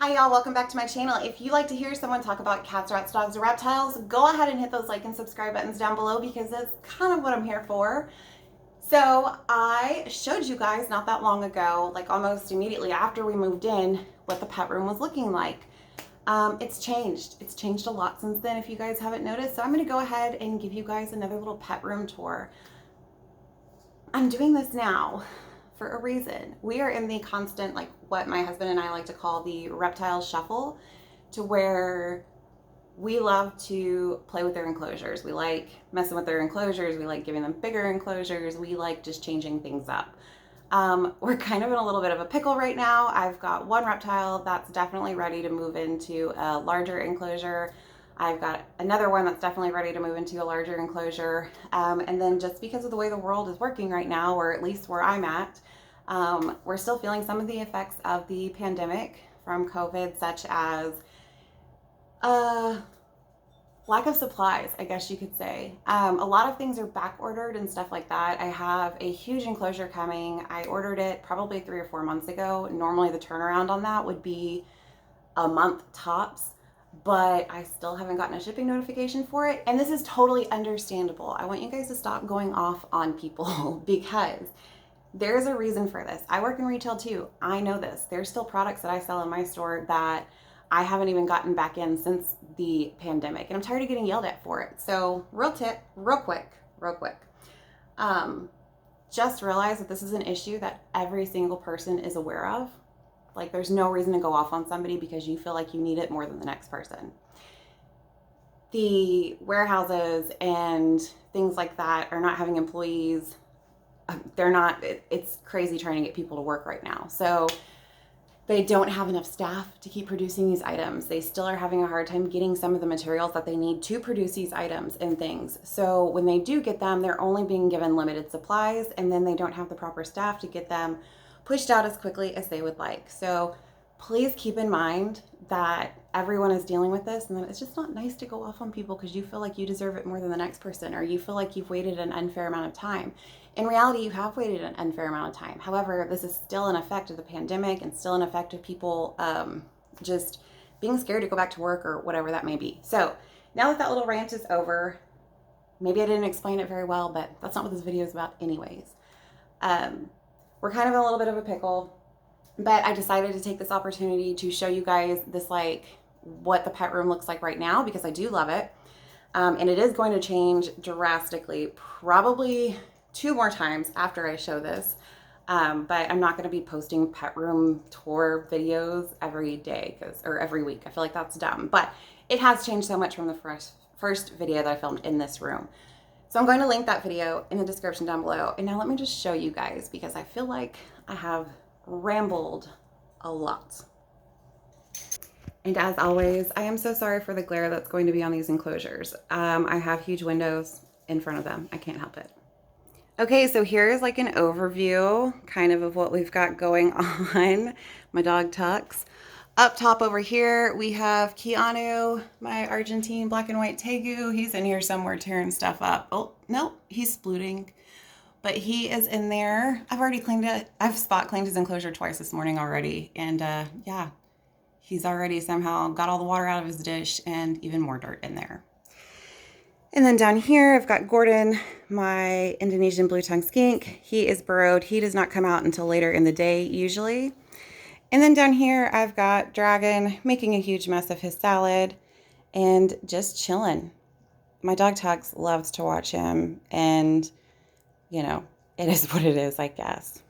Hi y'all, welcome back to my channel. If you like to hear someone talk about cats, rats, dogs, or reptiles, go ahead and hit those like and subscribe buttons down below because that's kind of what I'm here for. So I showed you guys not that long ago, like almost immediately after we moved in, what the pet room was looking like. It's changed. It's changed a lot since then if you guys haven't noticed. So I'm going to go ahead and give you guys another little pet room tour. I'm doing this now for a reason. We are in the constant, like what my husband and I like to call the reptile shuffle, to where we love to play with their enclosures. We like messing with their enclosures. We like giving them bigger enclosures. We like just changing things up. We're kind of in a little bit of a pickle right now. I've got one reptile that's definitely ready to move into a larger enclosure. I've got another one that's definitely ready to move into a larger enclosure. And then just because of the way the world is working right now, or at least where I'm at, we're still feeling some of the effects of the pandemic from COVID, such as uh, lack of supplies, I guess you could say. A lot of things are back ordered and stuff like that. I have a huge enclosure coming. I ordered it probably 3 or 4 months ago. Normally, the turnaround on that would be a month tops, but I still haven't gotten a shipping notification for it. And this is totally understandable. I want you guys to stop going off on people because there's a reason for this. I work in retail too. I know this. There's still products that I sell in my store that I haven't even gotten back in since the pandemic. And I'm tired of getting yelled at for it. So, real tip, real quick. Um, just realize that this is an issue that every single person is aware of. Like, there's no reason to go off on somebody because you feel like you need it more than the next person. The warehouses and things like that are not having employees. They're not, it's crazy trying to get people to work right now. So they don't have enough staff to keep producing these items. They still are having a hard time getting some of the materials that they need to produce these items and things. So when they do get them, they're only being given limited supplies, and then they don't have the proper staff to get them pushed out as quickly as they would like. So please keep in mind that everyone is dealing with this, and that it's just not nice to go off on people because you feel like you deserve it more than the next person, or you feel like you've waited an unfair amount of time. In reality, you have waited an unfair amount of time. However, this is still an effect of the pandemic and still an effect of people just being scared to go back to work or whatever that may be. So now that that little rant is over, maybe I didn't explain it very well, but that's not what this video is about anyways. We're kind of in a little bit of a pickle, but I decided to take this opportunity to show you guys this, like, what the pet room looks like right now, because I do love it. And it is going to change drastically, probably 2 more times after I show this. But I'm not going to be posting pet room tour videos every day or every week. I feel like that's dumb. But it has changed so much from the first video that I filmed in this room. So I'm going to link that video in the description down below. And now let me just show you guys, because I feel like I have rambled a lot. And as always, I am so sorry for the glare that's going to be on these enclosures. I have huge windows in front of them. I can't help it. Okay, so here's like an overview kind of what we've got going on. My dog Tux. Up top over here, we have Keanu, my Argentine black and white Tegu. He's in here somewhere tearing stuff up. Oh, no, he's splooting. But he is in there. I've already cleaned it. I've spot cleaned his enclosure twice this morning already. And yeah, he's already somehow got all the water out of his dish and even more dirt in there. And then down here, I've got Gordon, my Indonesian blue tongue skink. He is burrowed. He does not come out until later in the day, usually. And then down here, I've got Dragon making a huge mess of his salad and just chilling. My dog Tux loves to watch him, and, you know, it is what it is, I guess.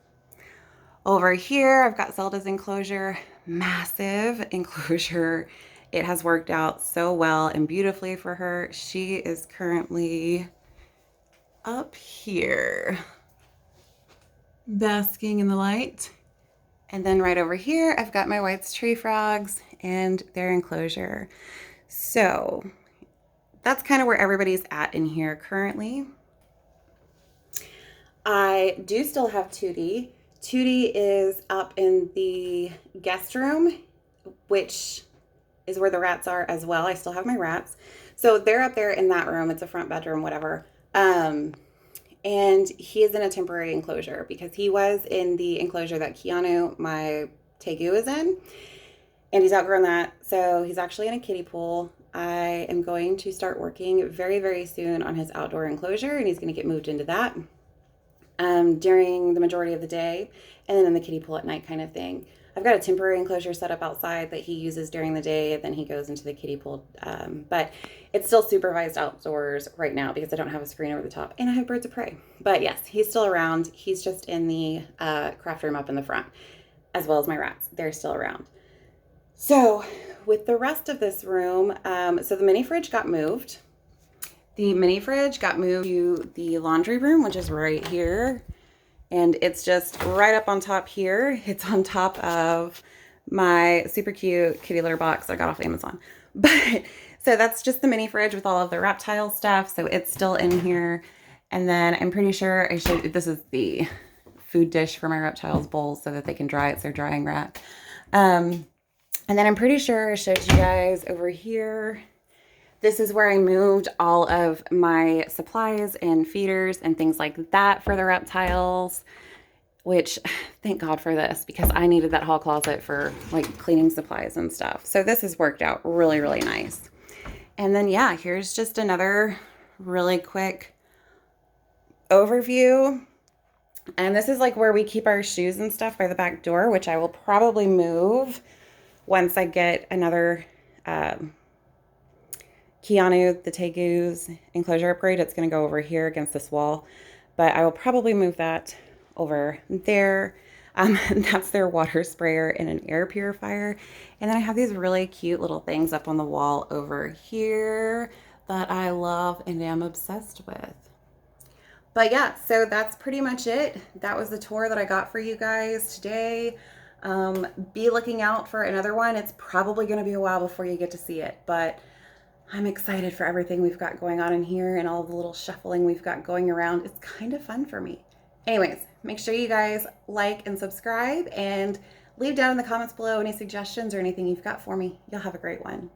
Over here, I've got Zelda's enclosure, massive enclosure. It has worked out so well and beautifully for her. She is currently up here, basking in the light. And then right over here, I've got my White's tree frogs and their enclosure. So that's kind of where everybody's at in here currently. I do still have Tootie. Tootie is up in the guest room, which is where the rats are as well. I still have my rats. So they're up there in that room. It's a front bedroom, whatever. And he is in a temporary enclosure because he was in the enclosure that Keanu, my Tegu, is in. and he's outgrown that. So he's actually in a kiddie pool. I am going to start working very, very soon on his outdoor enclosure, and he's going to get moved into that during the majority of the day, and then in the kiddie pool at night kind of thing. I've got a temporary enclosure set up outside that he uses during the day, and then he goes into the kiddie pool. But it's still supervised outdoors right now because I don't have a screen over the top, and I have birds of prey. But yes, he's still around. He's just in the craft room up in the front, as well as my rats. They're still around. So with the rest of this room, so the mini fridge got moved. The mini fridge got moved to the laundry room, which is right here. And it's just right up on top here. It's on top of my super cute kitty litter box I got off Amazon. But so that's just the mini fridge with all of the reptile stuff. So it's still in here. And then I'm pretty sure I showed you, this is the food dish for my reptiles bowls so that they can dry. It's their drying rack. And then I'm pretty sure I showed you guys over here. This is where I moved all of my supplies and feeders and things like that for the reptiles, which thank God for this because I needed that hall closet for like cleaning supplies and stuff. So this has worked out really, really nice. And then, yeah, here's just another really quick overview. And this is like where we keep our shoes and stuff by the back door, which I will probably move once I get another Keanu, the Tegu's enclosure upgrade. It's going to go over here against this wall, but I will probably move that over there. That's their water sprayer and an air purifier. And then I have these really cute little things up on the wall over here that I love and am obsessed with. But yeah, so that's pretty much it. That was the tour that I got for you guys today. Be looking out for another one. It's probably going to be a while before you get to see it, but I'm excited for everything we've got going on in here and all the little shuffling we've got going around. It's kind of fun for me. Anyways, make sure you guys like and subscribe and leave down in the comments below any suggestions or anything you've got for me. You'll have a great one.